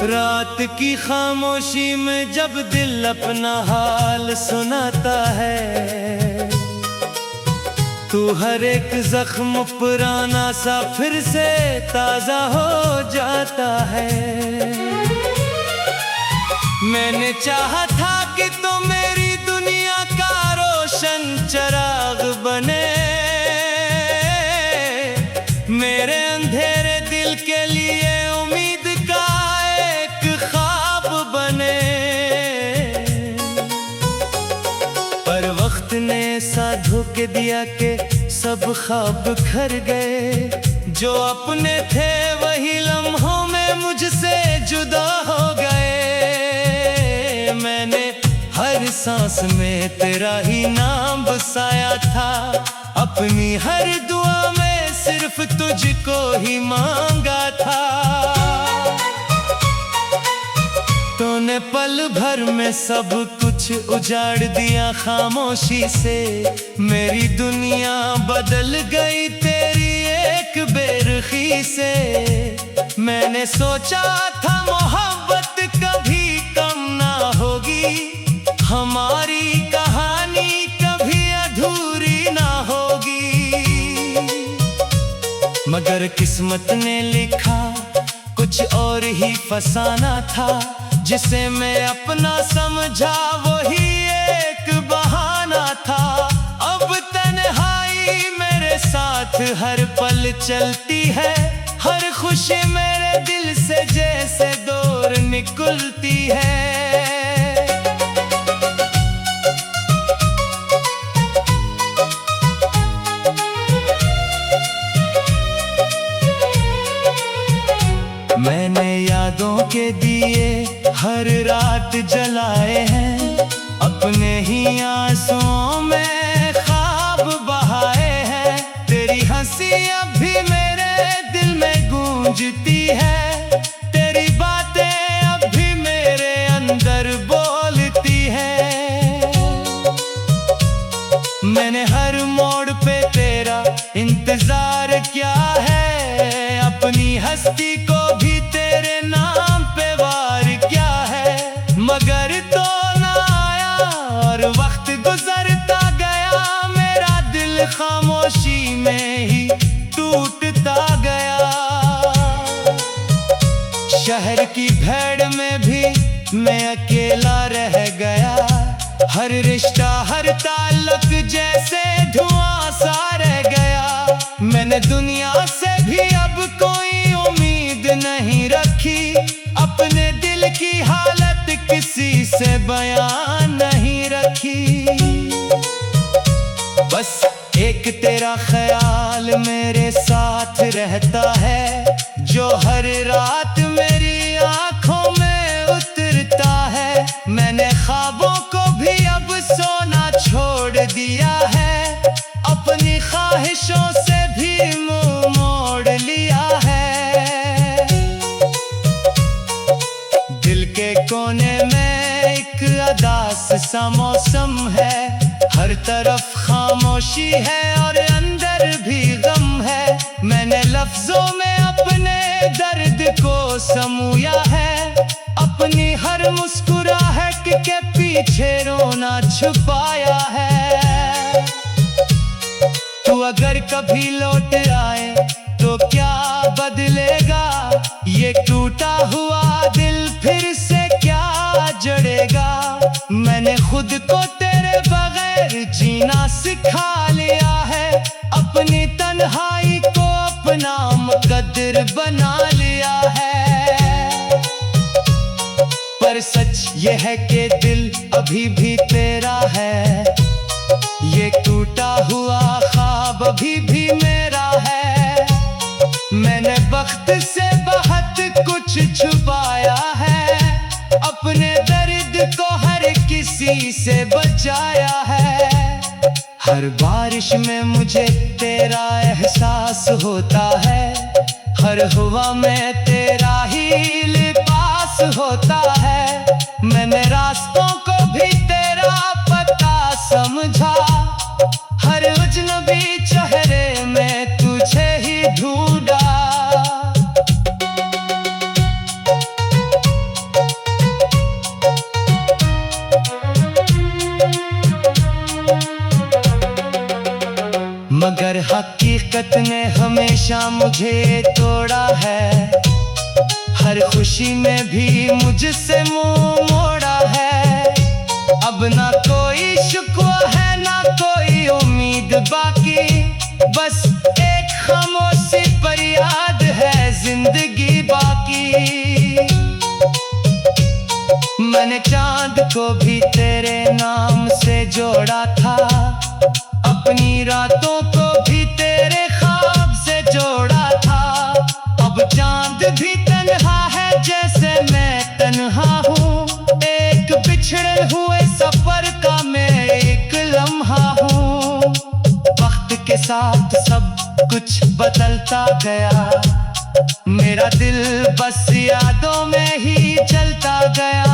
रात की खामोशी में जब दिल अपना हाल सुनाता है, तू हर एक जख्म पुराना सा फिर से ताजा हो जाता है। मैंने चाहा था कि तो मेरी दुनिया का रोशन चिराग बने, मेरे अंधेरे दिल के लिए उम्मीद का एक ख्वाब बने। पर वक्त ने ऐसा धोखे दिया कि सब ख्वाब खर गए, जो अपने थे वही लम्हों में मुझसे जुदा हो गए। मैंने हर सांस में तेरा ही नाम बसाया था, अपनी हर दुआ में सिर्फ तुझको ही मांगा था। तूने पल भर में सब कुछ उजाड़ दिया खामोशी से, मेरी दुनिया बदल गई तेरी एक बेरुखी से। मैंने सोचा था मोहब्बत कभी कम ना होगी, हमारी कहानी कभी अधूरी ना होगी। मगर किस्मत ने लिखा कुछ और ही फसाना था, जिसे मैं अपना समझा वही एक बहाना था। अब तन्हाई मेरे साथ हर पल चलती है, हर खुशी मेरे दिल से जैसे दूर निकलती है। मैंने यादों के दिए हर रात जलाए हैं, अपने ही आंसुओं में ख्वाब बहाए हैं। तेरी हंसी अब भी मेरे दिल में गूंजती है, तेरी बातें अब भी मेरे अंदर बोलती है। मैंने हर मोड़ पे तेरा इंतजार किया है, अपनी हस्ती को भी तेरे नाम पे वार किया है। मगर तो ना आया और वक्त गुजरता गया, मेरा दिल खामोशी में ही टूटता गया। शहर की भीड़ में भी मैं अकेला रह गया, हर रिश्ता हर ताल्लुक जैसे धुआं सा रह गया। मैंने दुनिया से भी अब कोई उम्मीद नहीं रखी, अपने दिल की हालत किसी से बयान नहीं रखी। बस एक तेरा ख्याल मेरे साथ रहता है, जो हर रात मेरी आंखों में उतरता है। मैंने ख्वाबों को भी अब सोना छोड़ दिया है, अपनी ख्वाहिशों से भी मुंह मोड़ लिया है। दिल के कोने में एक उदास सा मौसम है, हर तरफ खामोशी है और अंदर भी गम है। मैंने लफ्जों में अपने दर्द को समूया है, अपनी हर मुस्कुराहट के पीछे रोना छुपाया है। तू अगर कभी लौट आए तो क्या बदलेगा, ये टूटा हुआ दिल फिर से क्या जड़ेगा। मैंने खुद को तेरे बगैर जीना सिखा लिया है, अपनी तन्हाई को अपना मुकद्दर बना लिया है। पर सच ये है कि दिल अभी भी तेरा है, ये टूटा हुआ ख्वाब अभी भी मेरा है। मैंने वक्त से बहुत कुछ छुपाया है, अपने दर्द को हर किसी से बचाया है। हर बारिश में मुझे तेरा एहसास होता है, हर हवा में तेरा ही लिबास होता है। मैंने रास्तों को भी तेरा पता समझा, हर अजनबी चेहरे में तुझे ही ढूंढा। हकीकत ने हमेशा मुझे तोड़ा है, हर खुशी में भी मुझसे मुंह मोड़ा है। अब ना कोई शुक्वा है ना कोई उम्मीद बाकी, बस एक खामोशी पर याद है जिंदगी बाकी। मैंने चांद को भी तेरे नाम से जोड़ा था, अपनी रातों को भी तेरे ख्वाब से जोड़ा था। अब चांद भी तन्हा है जैसे मैं तन्हा हूँ, एक बिछड़े हुए सफर का मैं एक लम्हा हूँ। वक्त के साथ सब कुछ बदलता गया, मेरा दिल बस यादों में ही चलता गया।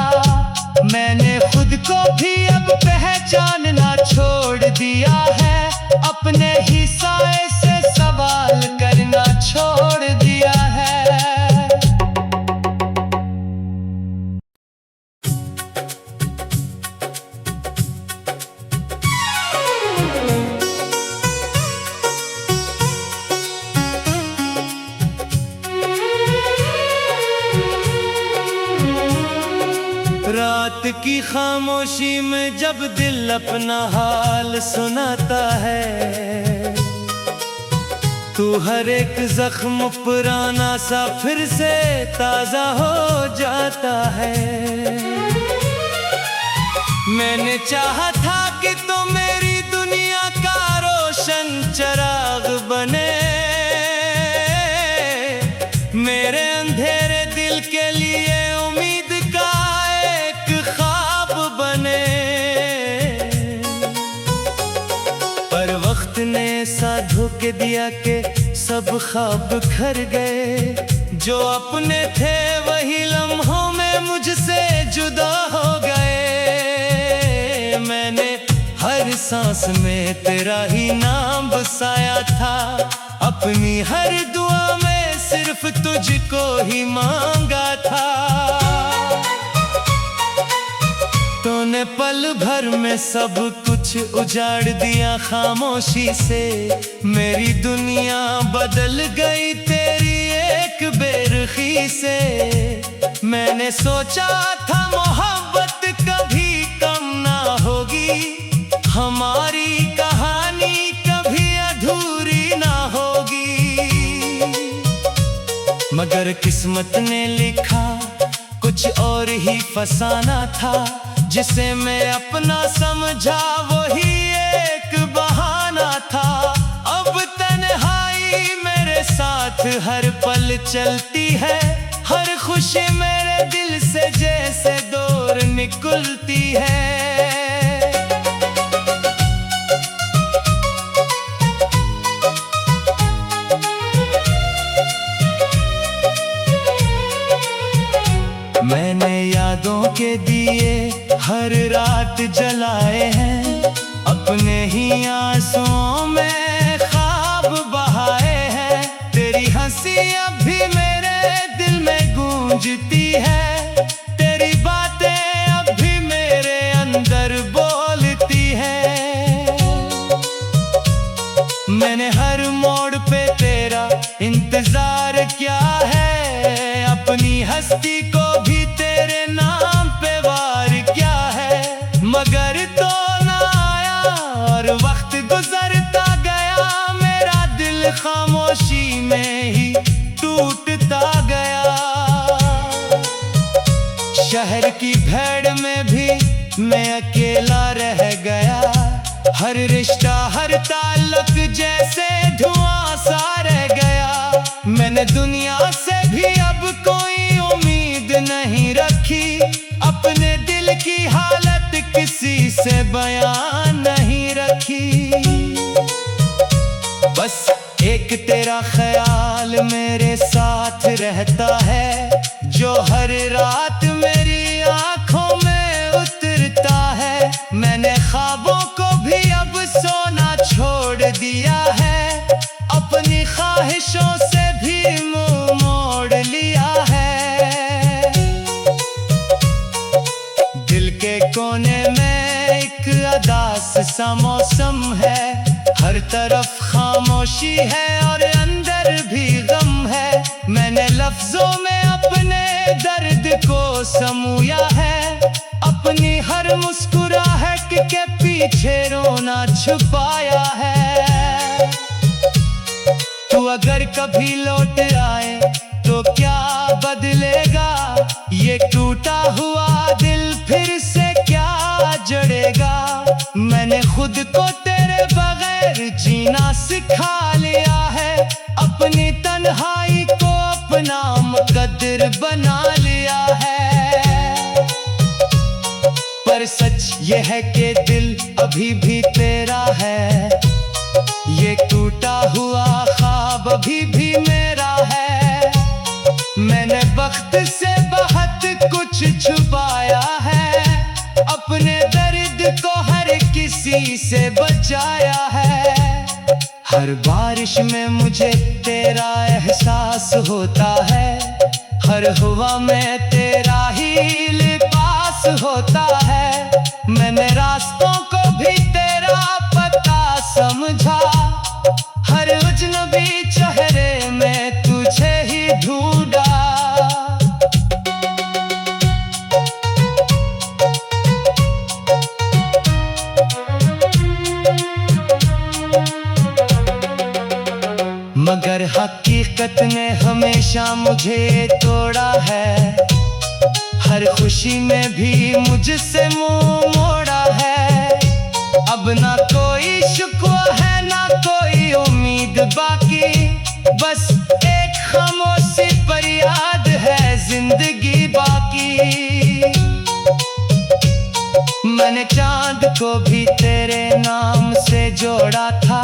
मैंने खुद को भी अब पहचानना छोड़ दिया है, अपने ही साए से सवाल करना छोड़ दिया है। रात की खामोशी में जब दिल अपना हाल सुनाता है, तू हर एक जख्म पुराना सा फिर से ताजा हो जाता है। मैंने चाहा था कि तू मेरी दुनिया का रोशन चिराग बने, मेरे अंधेरे दिल के लिए उम्मीद का एक ख्वाब बने। पर वक्त ने ऐसा धोखे दिया कि सब ख्वाब खर गए, जो अपने थे वही लम्हों में मुझसे जुदा हो गए। मैंने हर सांस में तेरा ही नाम बसाया था, अपनी हर दुआ में सिर्फ तुझको ही मांगा था। तूने पल भर में सब कुछ उजाड़ दिया खामोशी से, मेरी दुनिया बदल गई तेरी एक बेरुखी से। मैंने सोचा था मोहब्बत कभी कम ना होगी, हमारी कहानी कभी अधूरी ना होगी। मगर किस्मत ने लिखा कुछ और ही फसाना था, जिसे मैं अपना समझा वही एक बहाना था। अब तन्हाई मेरे साथ हर पल चलती है, हर खुशी मेरे दिल से जैसे दूर निकलती है। मैंने यादों के दिए हर रात जलाए हैं, अपने ही आंसुओं में ख्वाब बहाए हैं। तेरी हंसी अब भी मेरे दिल में गूंजती है, तेरी बातें अब भी मेरे अंदर बोलती है। मैंने हर मोड़ पे तेरा इंतजार किया है, अपनी हस्ती को भी तेरे नाम पे वार किया है। मगर तो ना आया और वक्त गुजरता गया, मेरा दिल खामोशी में ही टूटता गया। शहर की भीड़ में भी मैं अकेला रह गया, हर रिश्ता हर ताल्लुक जैसे धुआं सा रह गया। मैंने दुनिया से भी अब कोई उम्मीद नहीं रखी, अपने दिल की हालत किसी से बयान नहीं रखी। बस एक तेरा ख्याल मेरे साथ रहता है, जो हर रात मेरी आंखों में उतरता है। मैंने ख्वाबों को भी अब सोना छोड़ दिया है, अपनी ख्वाहिशों से भी मुंह मोड़ लिया है। दिल के कोने में एक उदास सा मौसम है, हर तरफ खामोश खामोशी है और अंदर भी गम है। मैंने लफ्जों में अपने दर्द को समूया है, अपनी हर मुस्कुराहट के पीछे रोना छुपाया है। तू अगर कभी लौट आए तो क्या बदलेगा, ये टूटा हुआ दिल फिर से क्या जड़ेगा। मैंने खुद को तेरे बगैर जीना सिखा लिया है, अपनी तन्हाई को अपना मुकद्दर बना लिया है। पर सच ये है कि दिल अभी भी तेरा है, ये टूटा हुआ ख्वाब अभी भी मेरा है। मैंने वक्त से बहुत कुछ छुपाया है, अपने दर्द को हर किसी से बचाया है। हर बारिश में मुझे तेरा एहसास होता है, हर हवा में तेरा ही लिबास होता है। मैंने रास्तों को भी तेरा पता समझा, हर अजनबी चेहरे में तुझे ही ढूंढा। मगर हकीकत ने हमेशा मुझे तोड़ा है, हर खुशी में भी मुझसे मुंह मोड़ा है। अब ना कोई शिकवा है ना कोई उम्मीद बाकी, बस एक खामोशी पर याद है जिंदगी बाकी। मैंने चांद को भी तेरे नाम से जोड़ा था,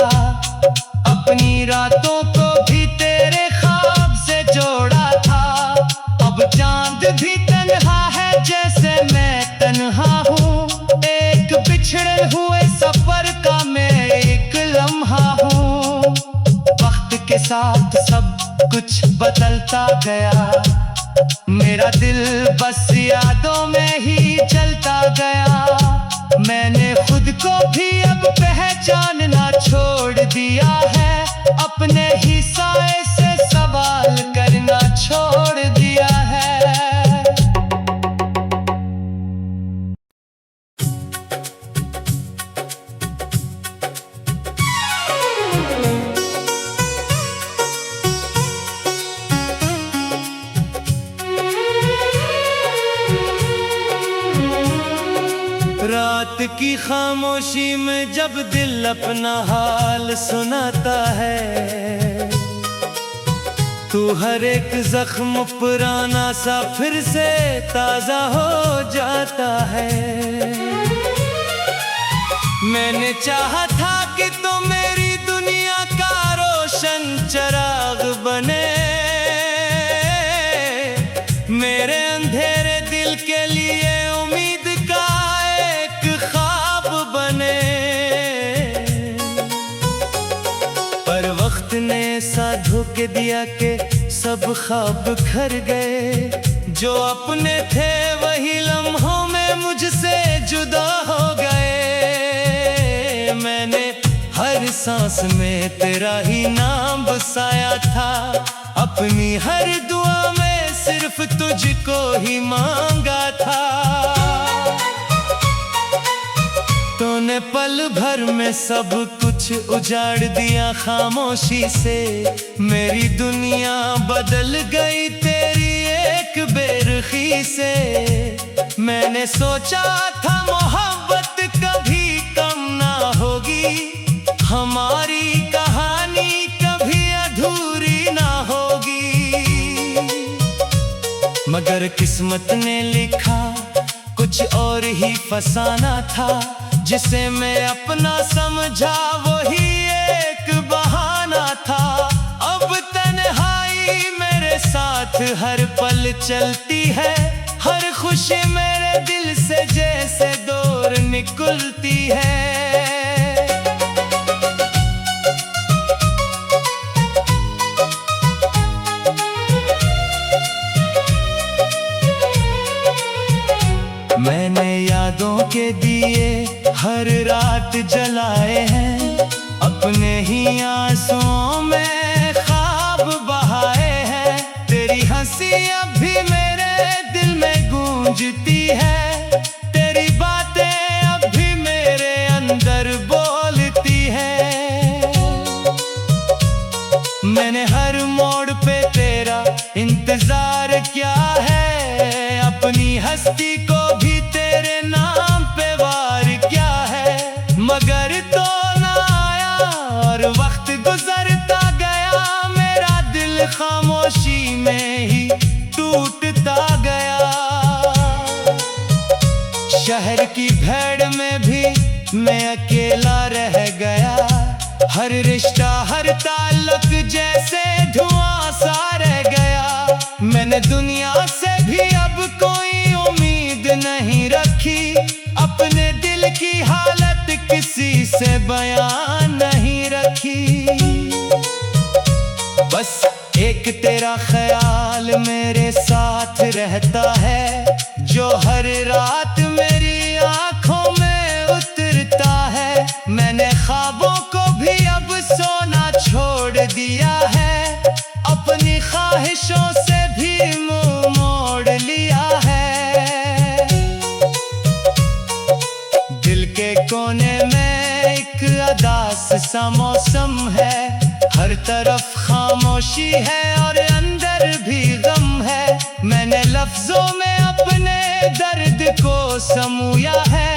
अपनी रातों को भी तेरे ख्वाब से जोड़ा था। अब चांद भी तन्हा है जैसे मैं तन्हा हूँ, एक बिछड़े हुए सफर का मैं एक लम्हा हूँ। वक्त के साथ सब कुछ बदलता गया, मेरा दिल बस यादों में ही जलता गया। मैंने खुद को भी अब पहचानना छोड़ दिया है, अपने ही साए से सवाल करना छोड़ दिया है। रात की खामोशी में जब दिल अपना हाल सुनाता है, तू हर एक जख्म पुराना सा फिर से ताजा हो जाता है। मैंने चाहा था कि तू मेरी दुनिया का रोशन चिराग बने, मेरे अंधेरे दिल के लिए उम्मीद का एक ख्वाब बने। पर वक्त ने सा धोखे दिया कि सब ख्वाब खर गए, जो अपने थे वही लम्हों में मुझसे जुदा हो गए। मैंने हर सांस में तेरा ही नाम बसाया था, अपनी हर दुआ में सिर्फ तुझको ही मांगा था। तूने पल भर में सब कुछ उजाड़ दिया खामोशी से, मेरी दुनिया बदल गई तेरी एक बेरुखी से। मैंने सोचा था मोहब्बत कभी कम ना होगी, हमारी कहानी कभी अधूरी ना होगी। मगर किस्मत ने लिखा कुछ और ही फसाना था, जिसे मैं अपना समझा वही एक बहाना था। अब तन्हाई मेरे साथ हर पल चलती है, हर खुशी मेरे दिल से जैसे दूर निकलती है। मैंने यादों के दिए हर रात जलाए हैं, अब अपने ही आंसुओं में ख्वाब बहाए हैं। तेरी हंसी अब भी मेरे दिल में गूंजती है, तेरी बातें अब भी मेरे अंदर बोलती है। मैंने हर मोड़ पे तेरा इंतजार किया है, अपनी हस्ती को भी तेरे नाम पे वार किया है। मगर तो ना आया और वक्त गुजरता गया, मेरा दिल खामोशी में ही टूटता गया। शहर की भीड़ में भी मैं अकेला रह गया, हर रिश्ता हर ताल्लुक जैसे धुआं सा रह गया। मैंने दुनिया से भी अब कोई उम्मीद नहीं रखी, अपने दिल की हालत किसी से बयान नहीं रखी। बस एक तेरा ख्याल मेरे साथ रहता है, जो हर रात मेरी आंखों में उतरता है। मैंने ख्वाबों को भी अब सोना छोड़ दिया है, अपनी ख्वाहिशों से भी मुंह मोड़ लिया है। दिल के कोने में एक उदास सा मौसम है, हर तरफ खामोशी है और अंदर भी गम है। मैंने लफ्जों में अपने दर्द को समूया है,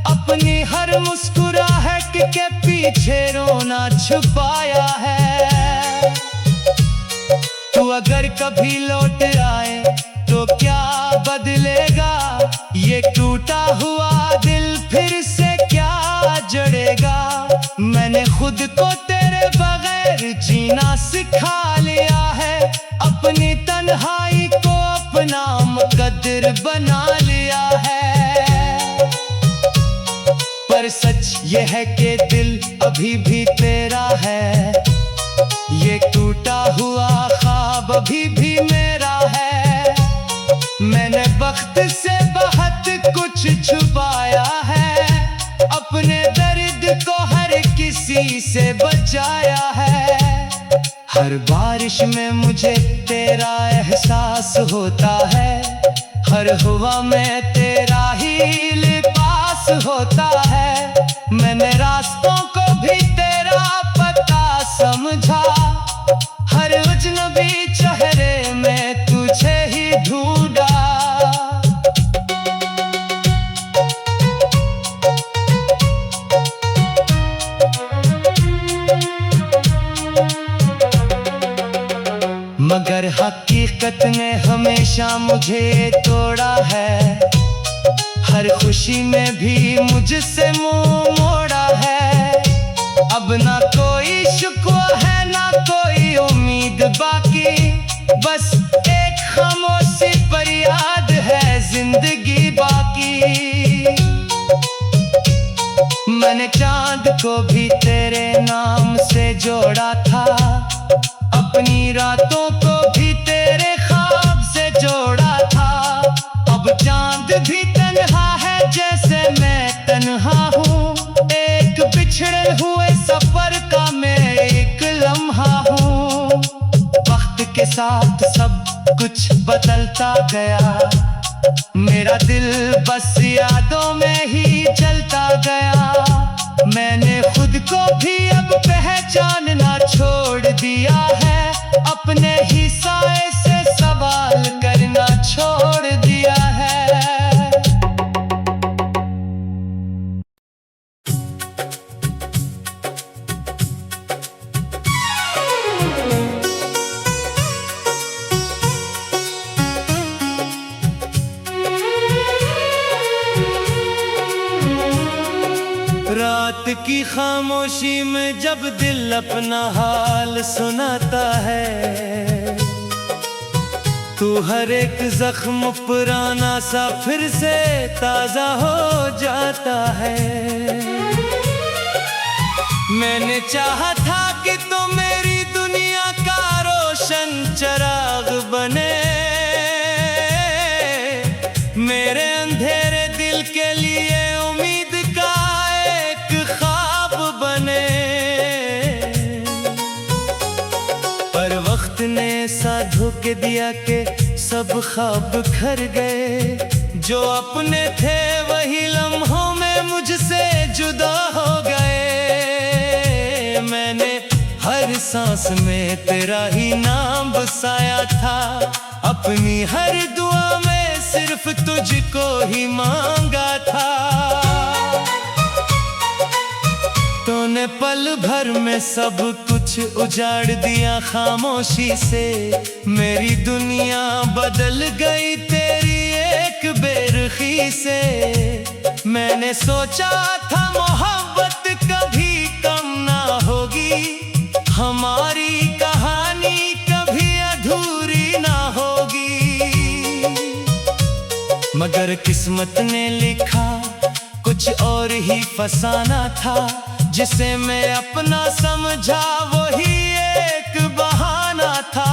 अपनी हर मुस्कुराहट के पीछे रोना छुपाया है। तू अगर कभी लौट आए तो क्या बदलेगा, ये टूटा हुआ दिल फिर से क्या जड़ेगा। मैंने खुद को तेरे बगैर जीना सिखा लिया है, अपनी तन्हाई को अपना मुकद्दर बना लिया है। पर सच ये है कि दिल अभी भी तेरा है, ये टूटा हुआ ख्वाब अभी भी मेरा है। मैंने वक्त से बहुत कुछ छुपाया है, अपने दर्द को हर किसी से बचाया है। हर बारिश में मुझे तेरा एहसास होता है, हर हवा में तेरा ही लिबास होता है। मैंने रास्तों को भी तेरा पता समझा, हर अजनबी चेहरे में तुझे ही ढूंढा। मगर हकीकत ने हमेशा मुझे तोड़ा है, हर खुशी में भी मुझसे मुंह मोड़ा है। अब ना कोई शुक्वा है ना कोई उम्मीद बाकी, बस एक खामोशी पर याद है जिंदगी बाकी। मैंने चांद को भी तेरे नाम से जोड़ा था, अपनी रातों को भी तेरे ख्वाब से जोड़ा था। अब चांद भी तन्हा है जैसे मैं तन्हा हूँ, एक बिछड़े हुए सफर का मैं एक लम्हा हूँ। वक्त के साथ सब कुछ बदलता गया, मेरा दिल बस यादों में ही चलता गया। मैंने खुद को भी अब पहचानना छोड़ दिया है, अपने ही साए से सवाल करना छोड़ दिया है। रात की खामोशी में जब दिल अपना हाल सुनाता है, तू हर एक जख्म पुराना सा फिर से ताजा हो जाता है। मैंने चाहा था कि तू मेरी दुनिया का रोशन चिराग बने, मेरे अंधेरे दिल के लिए उम्मीद का एक ख्वाब बने। के दिया के सब ख्वाब खर गए। जो अपने थे वही लम्हों में मुझसे जुदा हो गए। मैंने हर सांस में तेरा ही नाम बसाया था, अपनी हर दुआ में सिर्फ तुझको ही मांगा था। तूने पल भर में सब कुछ उजाड़ दिया खामोशी से। मेरी दुनिया बदल गई तेरी एक बेरुखी से। मैंने सोचा था मोहब्बत कभी कम ना होगी, हमारी कहानी कभी अधूरी ना होगी। मगर किस्मत ने लिखा कुछ और ही फसाना था। जिसे मैं अपना समझा वही एक बहाना था।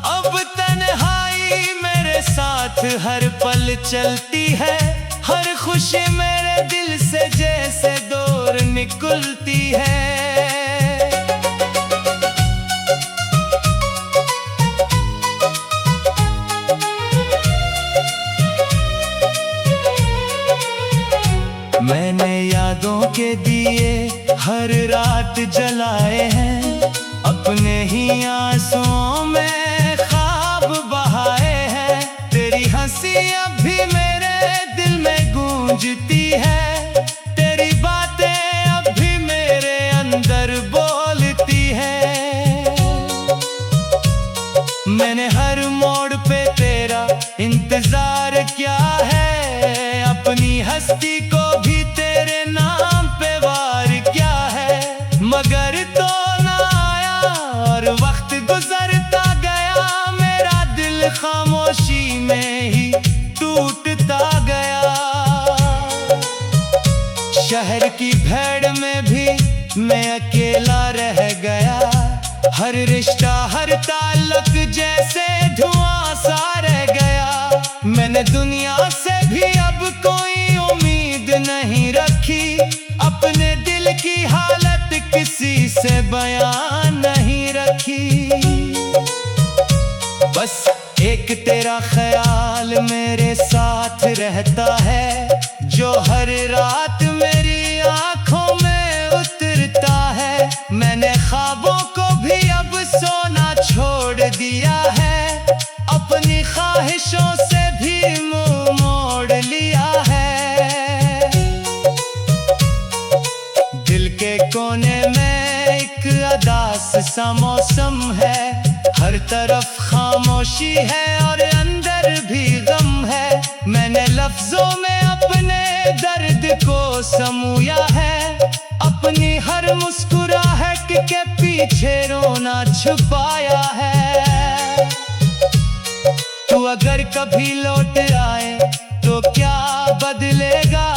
अब तन्हाई मेरे साथ हर पल चलती है, हर खुशी मेरे दिल से जैसे दूर निकलती है। मैंने यादों के दिए हर रात जलाए हैं, अपने ही आंसुओं में ख्वाब बहाए हैं। तेरी हंसी अब भी मेरे दिल में गूंजती है, तेरी बातें अब भी मेरे अंदर बोलती है। मैंने हर मोड़ पे तेरा इंतजार किया है, अपनी हस्ती को भी तेरे नाम पे वार किया है। मगर तो ना आया और वक्त गुजरता गया, मेरा दिल खामोशी में ही टूटता गया। शहर की भीड़ में भी मैं अकेला रह गया, हर रिश्ता हर ताल्लुक जैसे धुआं सा रह गया। मैंने दुनिया से भी अब कोई उम्मीद नहीं रखी, अपने दिल की हालत किसी से बयान नहीं रखी। बस एक तेरा ख्याल मेरे साथ रहता है, जो हर रात मेरी आंखों में उतरता है। मैंने ख्वाबों को भी अब सोना छोड़ दिया है, अपनी ख्वाहिशों से भी मुंह मोड़ लिया है। दिल के कोने में एक उदास सा मौसम है, हर तरफ खामोशी है और अंदर भी गम है। मैंने लफ्जों में अपने दर्द को समूया है, अपनी हर मुस्कुराहट के पीछे रोना छुपाया है। तू अगर कभी लौट आए तो क्या बदलेगा,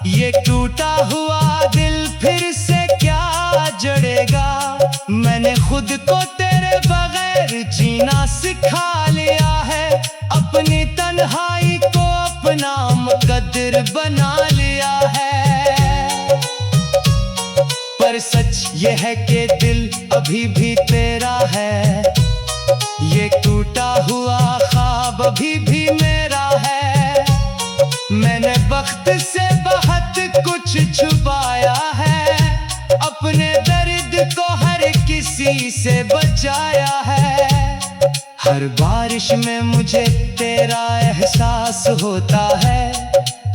ये टूटा हुआ दिल फिर से क्या जड़ेगा। मैंने खुद को तेरे बगैर जीना सिखा लिया है, अपनी तन्हाई को अपना मुकद्दर बना लिया है। पर सच ये है कि दिल अभी भी तेरा है, ये टूटा हुआ ख्वाब अभी भी मेरा है। मैंने वक्त से बहुत कुछ छुपाया है, अपने दर्द को हर किसी से बचाया है। हर बारिश में मुझे तेरा एहसास होता है,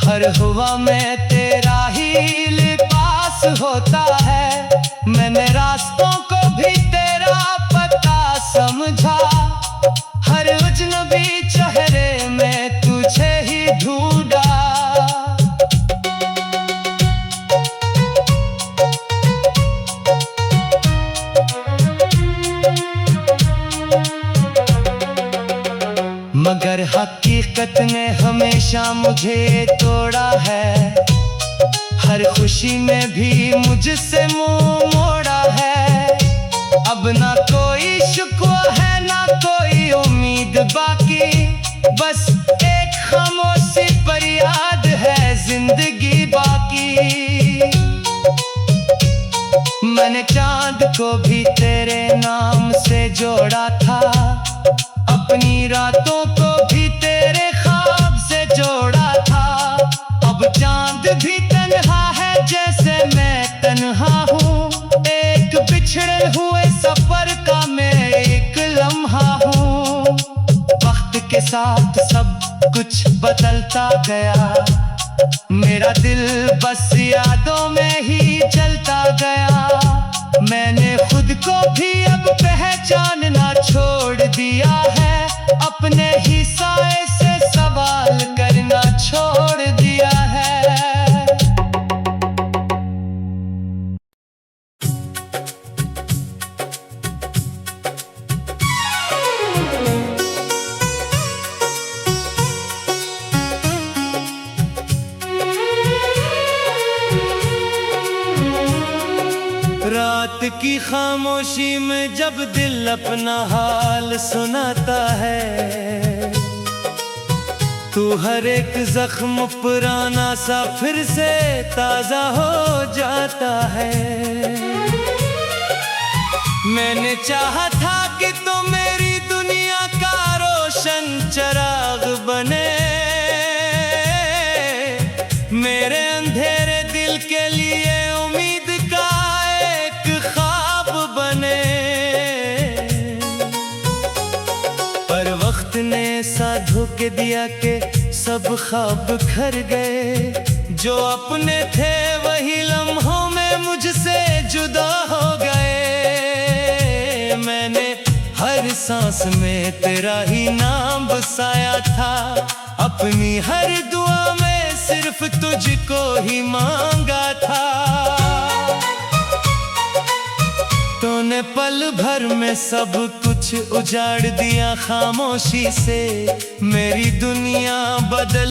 हर हवा में तेरा ही लिबास होता है। मैंने रास्तों को भी तेरा पता समझा, हर अजनबी चेहरे में तुझे ही ढूंढा। मगर हकीकत ने हमेशा मुझे तोड़ा है, हर खुशी में भी मुझसे मुंह मोड़ा है। अब ना कोई शुक्वा है ना कोई उम्मीद बाकी, बस एक खामोशी पर याद है जिंदगी बाकी। मैंने चांद को भी तेरे नाम से जोड़ा था, अपनी साथ सब कुछ बदलता गया। मेरा दिल बस यादों में ही जलता गया। मैंने खुद को भी अब पहचानना छोड़ दिया है। अपने ही साए से सवाल करना छोड़ दिया है। रात की खामोशी में जब दिल अपना हाल सुनाता है, तू हर एक जख्म पुराना सा फिर से ताजा हो जाता है। मैंने चाहा था कि तू मेरी दुनिया का रोशन चिराग बने, मेरे अंधेरे दिल के लिए उम्मीद का एक ख्वाब बने। पर वक्त ने ऐसा धोखे दिया कि सब ख्वाब खर गए। जो अपने थे वही लम्हों में मुझसे जुदा हो गए। मैंने हर सांस में तेरा ही नाम बसाया था। अपनी हर दुआ में सिर्फ तुझको ही मांगा था। तूने पल भर में सब कुछ उजाड़ दिया खामोशी से। मेरी दुनिया बदल